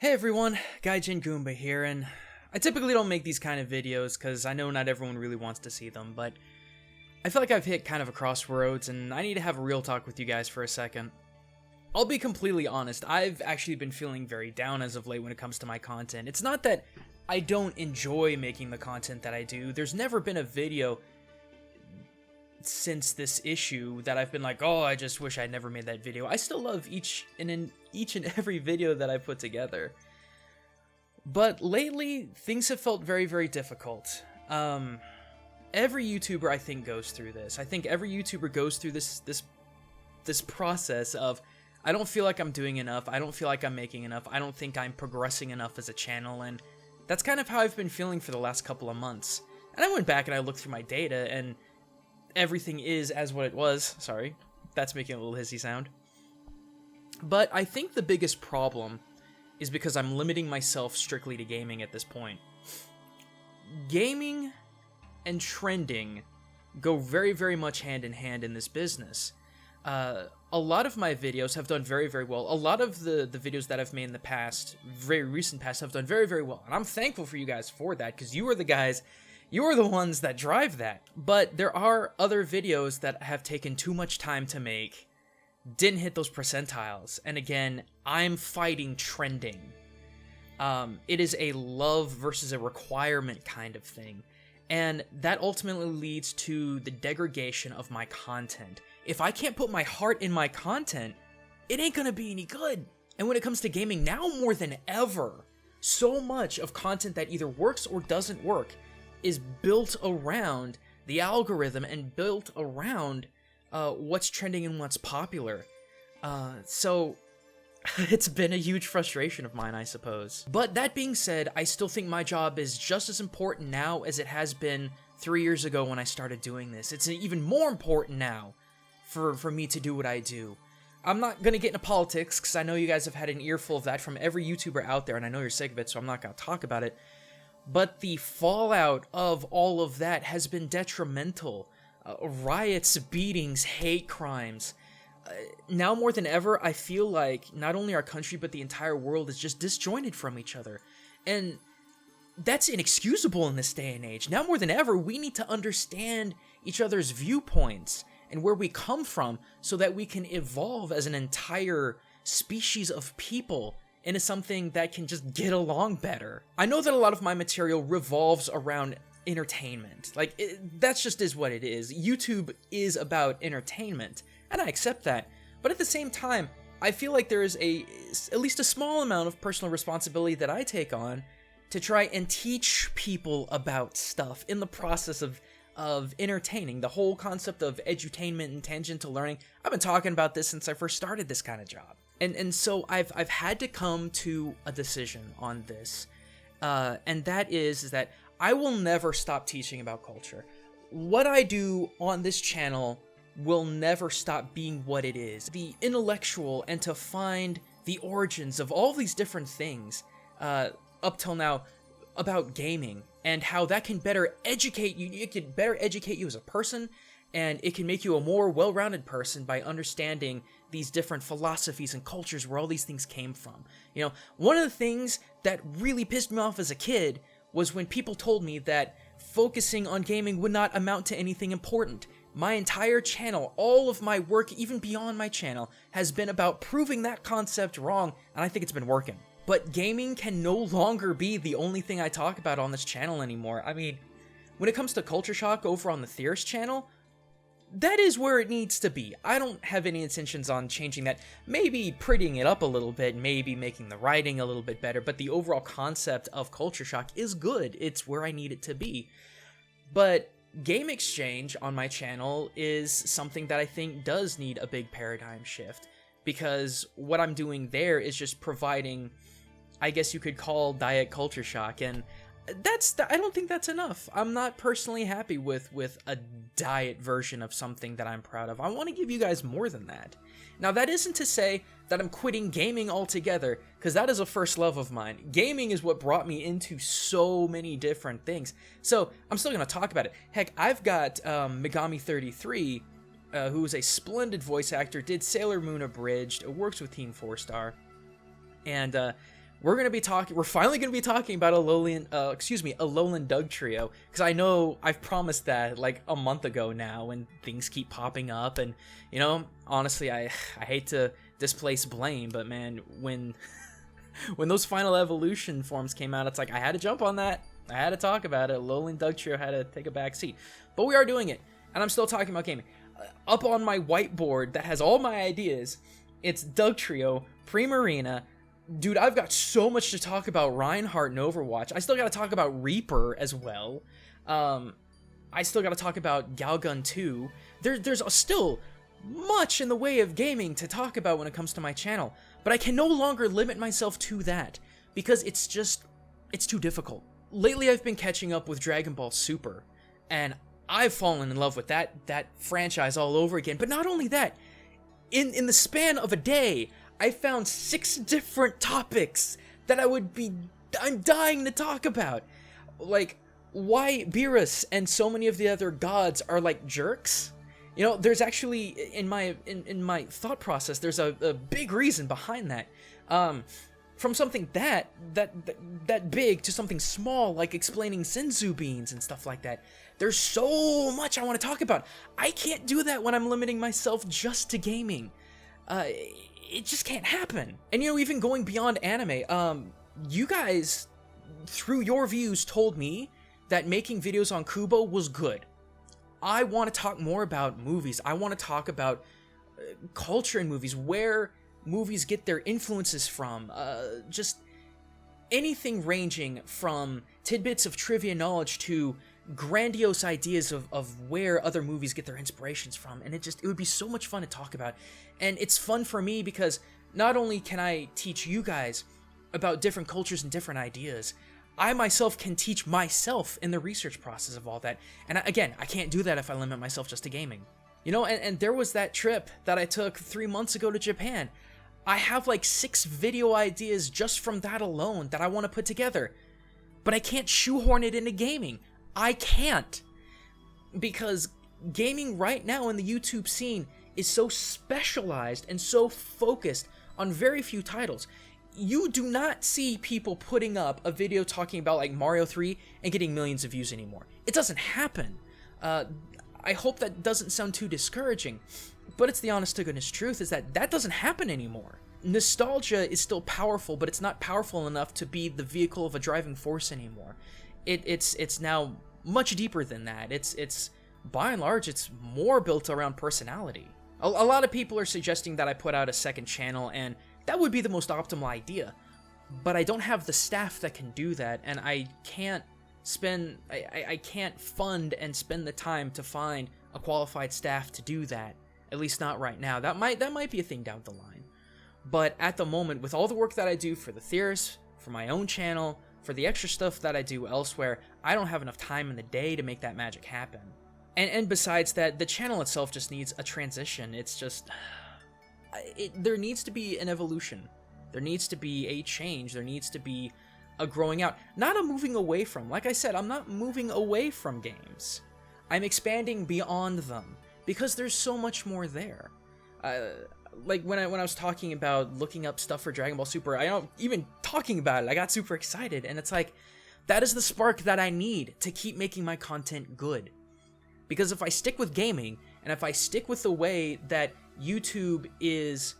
Hey everyone, Gaijin Goombah here, and I typically don't make these kind of videos because I know not everyone really wants to see them, but I feel like I've hit kind of a crossroads and I need to have a real talk with you guys for a second. I'll be completely honest, I've actually been feeling very down as of late when it comes to my content. It's not that I don't enjoy making the content that I do. There's never been a video since this issue that I've been like, oh, I just wish I'd never made that video. I still love each and every video that I put together. But lately, things have felt very, very difficult. Every YouTuber, I think, goes through this. I think every YouTuber goes through this process of, I don't feel like I'm doing enough, I don't feel like I'm making enough, I don't think I'm progressing enough as a channel, and that's kind of how I've been feeling for the last couple of months. And I went back and I looked through my data, and everything is as what it was. Sorry, that's making a little hissy sound. But I think the biggest problem is because I'm limiting myself strictly to gaming at this point. Gaming and trending go very, very much hand in hand in this business. A lot of my videos have done very, very well. A lot of the videos that I've made in the past, very recent past, have done very, very well. And I'm thankful for you guys for that, because you are the guys, you are the ones that drive that. But there are other videos that have taken too much time to make, didn't hit those percentiles, and again, I'm fighting trending. It is a love versus a requirement kind of thing, and that ultimately leads to the degradation of my content. If I can't put my heart in my content, it ain't gonna be any good. And when it comes to gaming, now more than ever, so much of content that either works or doesn't work is built around the algorithm and built around what's trending and what's popular. So it's been a huge frustration of mine, I suppose. But that being said, I still think my job is just as important now as it has been 3 years ago when I started doing this. It's even more important now for me to do what I do. I'm not gonna get into politics, because I know you guys have had an earful of that from every YouTuber out there, and I know you're sick of it, so I'm not gonna talk about it. But the fallout of all of that has been detrimental. Riots, beatings, hate crimes. Now more than ever, I feel like not only our country, but the entire world is just disjointed from each other. And that's inexcusable in this day and age. Now more than ever, we need to understand each other's viewpoints and where we come from so that we can evolve as an entire species of people into something that can just get along better. I know that a lot of my material revolves around entertainment. Like, that's just is what it is. YouTube is about entertainment, and I accept that. But at the same time, I feel like there is at least a small amount of personal responsibility that I take on to try and teach people about stuff in the process of entertaining. The whole concept of edutainment and tangential learning, I've been talking about this since I first started this kind of job. And so I've had to come to a decision on this, and that is that I will never stop teaching about culture. What I do on this channel will never stop being what it is. The intellectual, and to find the origins of all these different things up till now about gaming, and how that can better educate you. It can better educate you as a person, and it can make you a more well-rounded person by understanding these different philosophies and cultures where all these things came from. You know, one of the things that really pissed me off as a kid was when people told me that focusing on gaming would not amount to anything important. My entire channel, all of my work, even beyond my channel, has been about proving that concept wrong, and I think it's been working. But gaming can no longer be the only thing I talk about on this channel anymore. I mean, when it comes to Culture Shock over on the Theorist channel, that is where it needs to be. I don't have any intentions on changing that. Maybe prettying it up a little bit, maybe making the writing a little bit better, but the overall concept of Culture Shock is good. It's where I need it to be. But Game Exchange on my channel is something that I think does need a big paradigm shift, because what I'm doing there is just providing, I guess you could call, Diet Culture Shock, and I don't think that's enough. I'm not personally happy with a diet version of something that I'm proud of. I want to give you guys more than that. Now, that isn't to say that I'm quitting gaming altogether, because that is a first love of mine. Gaming is what brought me into so many different things. So, I'm still going to talk about it. Heck, I've got Megami33, who is a splendid voice actor, did Sailor Moon Abridged, works with Team 4 Star, and we're finally gonna be talking about Alolan Dugtrio, because I know I've promised that like a month ago now, and things keep popping up, and you know, honestly, I hate to displace blame, but man, when those final evolution forms came out, it's like I had to jump on that. I had to talk about it. Alolan Dugtrio had to take a back seat, but we are doing it, and I'm still talking about gaming. Up on my whiteboard that has all my ideas, it's Dugtrio, Primarina. Dude, I've got so much to talk about Reinhardt and Overwatch. I still gotta talk about Reaper as well. I still gotta talk about Galgun 2. There's still much in the way of gaming to talk about when it comes to my channel, but I can no longer limit myself to that, because it's too difficult. Lately, I've been catching up with Dragon Ball Super, and I've fallen in love with that franchise all over again. But not only that, in the span of a day, I found 6 different topics that I'm dying to talk about. Like, why Beerus and so many of the other gods are like jerks. You know, there's actually, in my thought process, there's a big reason behind that. From something that big to something small, like explaining Senzu beans and stuff like that. There's so much I want to talk about. I can't do that when I'm limiting myself just to gaming. It just can't happen. And you know, even going beyond anime, you guys, through your views, told me that making videos on Kubo was good. I want to talk more about movies. I want to talk about culture in movies, where movies get their influences from, just anything ranging from tidbits of trivia knowledge to grandiose ideas of where other movies get their inspirations from. And it would be so much fun to talk about. And it's fun for me because not only can I teach you guys about different cultures and different ideas, I myself can teach myself in the research process of all that. And again, I can't do that if I limit myself just to gaming. You know, and there was that trip that I took 3 months ago to Japan. I have like 6 video ideas just from that alone that I want to put together. But I can't shoehorn it into gaming. I can't. Because gaming right now in the YouTube scene is so specialized and so focused on very few titles. You do not see people putting up a video talking about like Mario 3 and getting millions of views anymore. It doesn't happen. I hope that doesn't sound too discouraging, but it's the honest to goodness truth, is that doesn't happen anymore. Nostalgia is still powerful, but it's not powerful enough to be the vehicle of a driving force anymore. It's now much deeper than that. It's by and large, it's more built around personality. A lot of people are suggesting that I put out a second channel, and that would be the most optimal idea, but I don't have the staff that can do that, and I can't fund and spend the time to find a qualified staff to do that. At least not right now. That might be a thing down the line. But at the moment, with all the work that I do for the theorists, for my own channel, for the extra stuff that I do elsewhere, I don't have enough time in the day to make that magic happen. And besides that, the channel itself just needs a transition. It's just... there needs to be an evolution. There needs to be a change. There needs to be a growing out. Not a moving away from. Like I said, I'm not moving away from games. I'm expanding beyond them, because there's so much more there. Like when I was talking about looking up stuff for Dragon Ball Super, even talking about it, I got super excited, and it's like, that is the spark that I need to keep making my content good. Because if I stick with gaming, and if I stick with the way that YouTube is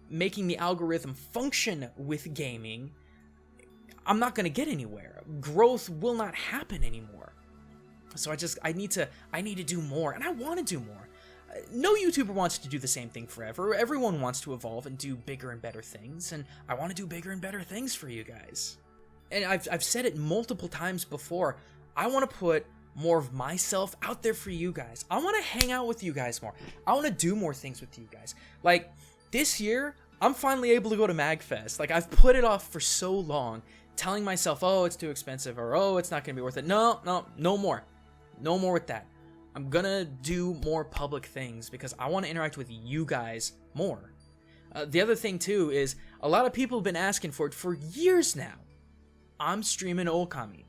making the algorithm function with gaming, I'm not going to get anywhere. Growth will not happen anymore. So I need to do more, and I want to do more. No YouTuber wants to do the same thing forever. Everyone wants to evolve and do bigger and better things, and I want to do bigger and better things for you guys. And I've said it multiple times before, I want to put more of myself out there for you guys. I want to hang out with you guys more. I want to do more things with you guys. Like, this year, I'm finally able to go to MagFest. Like, I've put it off for so long, telling myself, oh, it's too expensive, or oh, it's not going to be worth it. No more. No more with that. I'm gonna do more public things because I want to interact with you guys more. The other thing, too, is a lot of people have been asking for it for years now. I'm streaming Okami.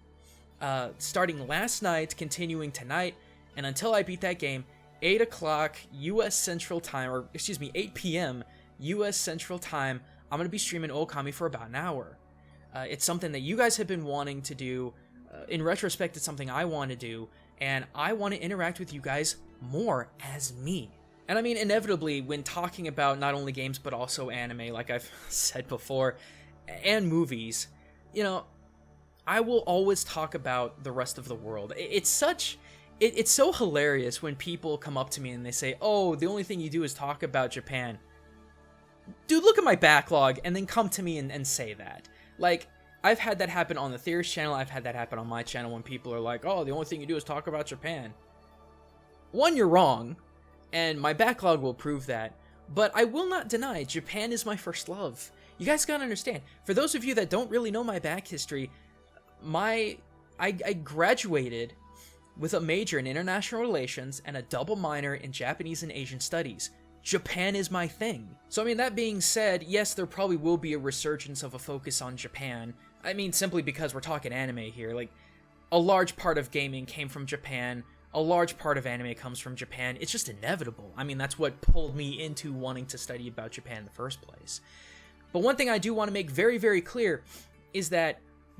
Starting last night, continuing tonight, and until I beat that game, 8 o'clock U.S. Central Time, or excuse me, 8 p.m. U.S. Central Time, I'm going to be streaming Okami for about an hour. It's something that you guys have been wanting to do. In retrospect, it's something I want to do, and I want to interact with you guys more as me. And I mean, inevitably, when talking about not only games, but also anime, like I've said before, and movies, you know, I will always talk about the rest of the world. It's so hilarious when people come up to me and they say, oh, the only thing you do is talk about Japan. Dude, look at my backlog and then come to me and say that. Like, I've had that happen on the Theorist channel, I've had that happen on my channel when people are like, oh, the only thing you do is talk about Japan. One, you're wrong, and my backlog will prove that, but I will not deny Japan is my first love. You guys gotta understand, for those of you that don't really know my back history, I graduated with a major in international relations and a double minor in Japanese and Asian studies. Japan is my thing. So I mean, that being said, yes, there probably will be a resurgence of a focus on Japan. I mean, simply because we're talking anime here. Like, a large part of gaming came from Japan. A large part of anime comes from Japan. It's just inevitable. I mean, that's what pulled me into wanting to study about Japan in the first place. But one thing I do want to make very, very clear is that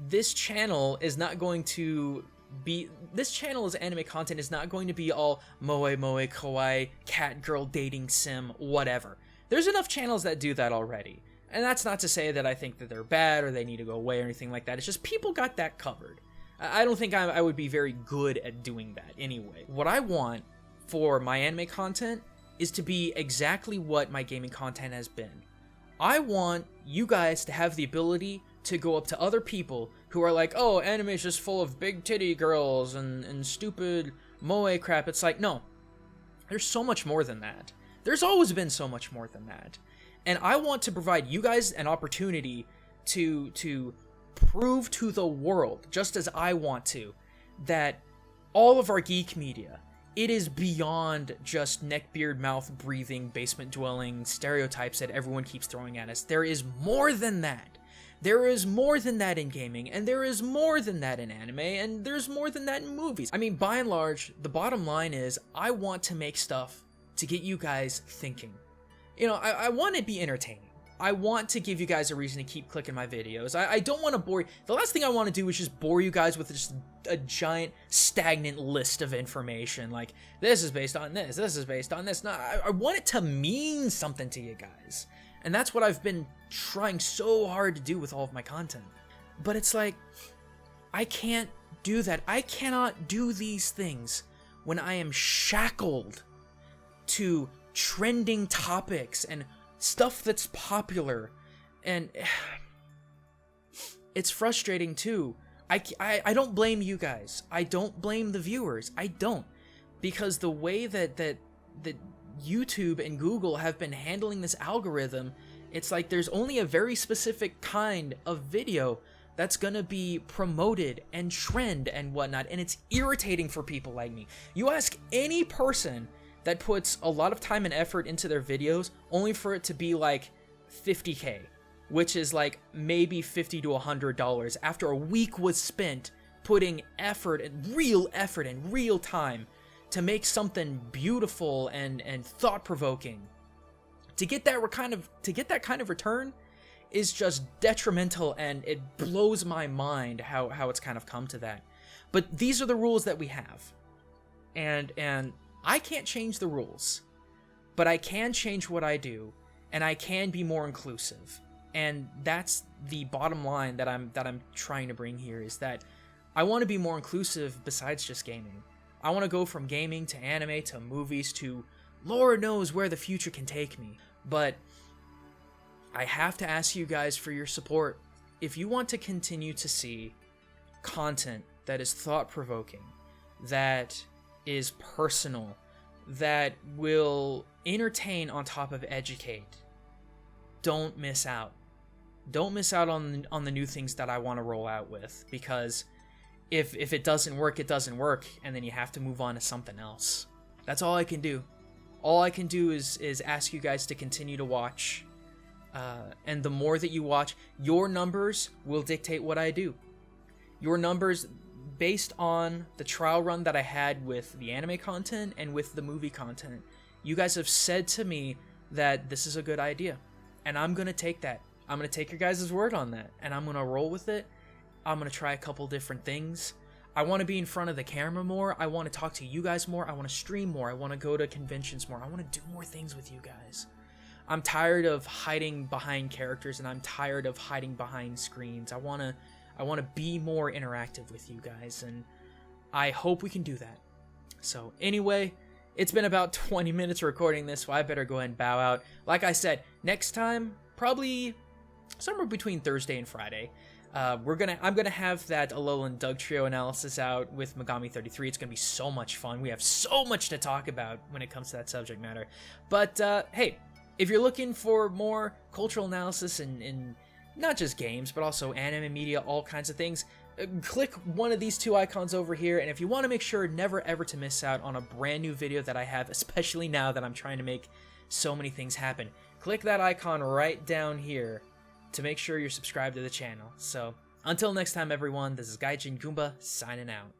this channel is not going to be... This channel's anime content is not going to be all moe, kawaii, cat girl dating sim, whatever. There's enough channels that do that already. And that's not to say that I think that they're bad or they need to go away or anything like that. It's just people got that covered. I don't think I would be very good at doing that anyway. What I want for my anime content is to be exactly what my gaming content has been. I want you guys to have the ability to go up to other people who are like, oh, anime is just full of big titty girls and stupid moe crap. It's like, no, there's so much more than that. There's always been so much more than that. And I want to provide you guys an opportunity to prove to the world, just as I want to, that all of our geek media, it is beyond just neck, beard, mouth, breathing, basement dwelling stereotypes that everyone keeps throwing at us. There is more than that. There is more than that in gaming, and there is more than that in anime, and there's more than that in movies. I mean, by and large, the bottom line is I want to make stuff to get you guys thinking. You know, I want to be entertaining. I want to give you guys a reason to keep clicking my videos. I don't want to bore you. The last thing I want to do is just bore you guys with just a giant, stagnant list of information. Like, this is based on this is based on this. No, I want it to mean something to you guys. And that's what I've been trying so hard to do with all of my content. But it's like, I can't do that. I cannot do these things when I am shackled to trending topics and stuff that's popular. And it's frustrating too. I don't blame you guys. I don't blame the viewers. I don't. Because the way that YouTube and Google have been handling this algorithm, it's like there's only a very specific kind of video that's gonna be promoted and trend and whatnot, and it's irritating for people like me. You ask any person that puts a lot of time and effort into their videos only for it to be like 50K, which is like maybe $50 to $100 after a week was spent putting effort and real time to make something beautiful and thought-provoking. To get that kind of return is just detrimental, and it blows my mind how it's kind of come to that. But these are the rules that we have. And I can't change the rules, but I can change what I do, and I can be more inclusive. And that's the bottom line that I'm trying to bring here, is that I want to be more inclusive besides just gaming. I want to go from gaming to anime to movies to Lord knows where the future can take me. But I have to ask you guys for your support. If you want to continue to see content that is thought-provoking, that is personal, that will entertain on top of educate, don't miss out. Don't miss out on the new things that I want to roll out with, because if it doesn't work, it doesn't work, and then you have to move on to something else. That's all I can do. All I can do is ask you guys to continue to watch, and the more that you watch, your numbers will dictate what I do. Your numbers, based on the trial run that I had with the anime content and with the movie content, you guys have said to me that this is a good idea, and I'm gonna take that. I'm going to take your guys' word on that, and I'm going to roll with it. I'm going to try a couple different things. I want to be in front of the camera more. I want to talk to you guys more. I want to stream more. I want to go to conventions more. I want to do more things with you guys. I'm tired of hiding behind characters, and I'm tired of hiding behind screens. I want to be more interactive with you guys, and I hope we can do that. So anyway, it's been about 20 minutes recording this, so I better go ahead and bow out. Like I said, next time, probably somewhere between Thursday and Friday, I'm gonna have that Alolan Dugtrio analysis out with Megami 33. It's gonna be so much fun. We have so much to talk about when it comes to that subject matter. But hey, if you're looking for more cultural analysis in not just games, but also anime media, all kinds of things, click one of these two icons over here. And if you want to make sure never ever to miss out on a brand new video that I have, especially now that I'm trying to make so many things happen, click that icon right down here to make sure you're subscribed to the channel. So until next time, everyone, this is Gaijin Goombah signing out.